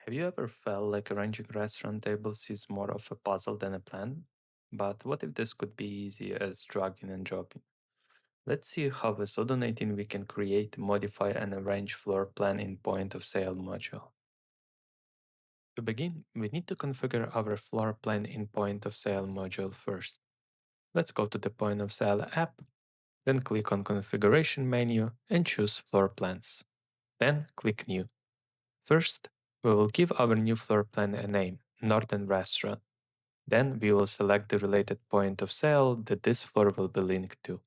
Have you ever felt like arranging restaurant tables is more of a puzzle than a plan? But what if this could be easy as dragging and dropping? Let's see how with Odoo 19 we can create, modify, and arrange floor plan in point of sale module. To begin, we need to configure our floor plan in point of sale module first. Let's go to the point of sale app, then click on configuration menu and choose floor plans. Then click new. First, we will give our new floor plan a name, Northern Restaurant. Then we will select the related point of sale that this floor will be linked to.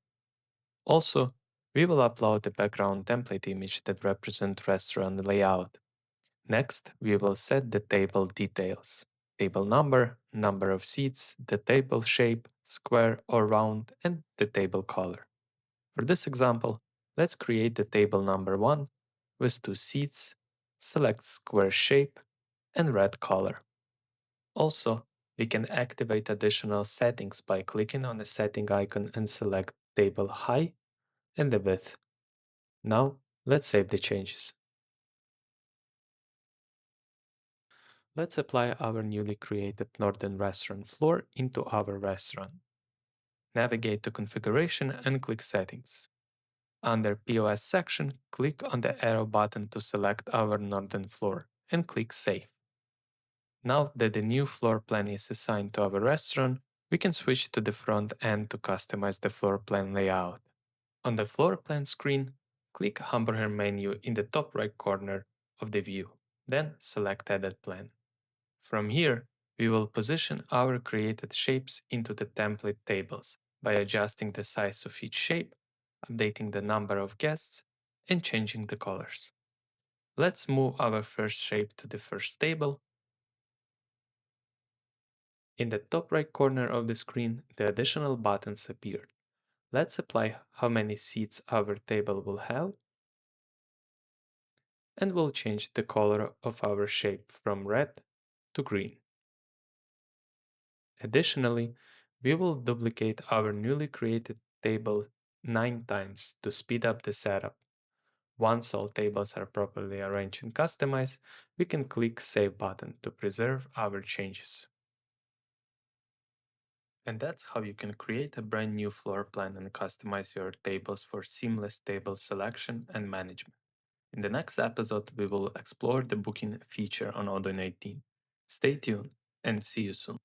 Also, we will upload a background template image that represents restaurant layout. Next, we will set the table details. Table number, number of seats, the table shape, square or round, and the table color. For this example, let's create the table number 1 with 2 seats, select square shape, and red color. Also, we can activate additional settings by clicking on the setting icon and select table height and the width. Now, let's save the changes. Let's apply our newly created Northern Restaurant floor into our restaurant. Navigate to Configuration and click Settings. Under POS section, click on the arrow button to select our Northern floor and click Save. Now that the new floor plan is assigned to our restaurant, we can switch to the front end to customize the floor plan layout. On the floor plan screen, click Hamburger menu in the top right corner of the view, then select Edit Plan. From here, we will position our created shapes into the template tables by adjusting the size of each shape, updating the number of guests, and changing the colors. Let's move our first shape to the first table. In the top right corner of the screen, the additional buttons appeared. Let's apply how many seats our table will have, and we'll change the color of our shape from red to green. Additionally, we will duplicate our newly created table 9 times to speed up the setup. Once all tables are properly arranged and customized, we can click Save button to preserve our changes. And that's how you can create a brand new floor plan and customize your tables for seamless table selection and management. In the next episode, we will explore the booking feature on Odoo 18. Stay tuned and see you soon.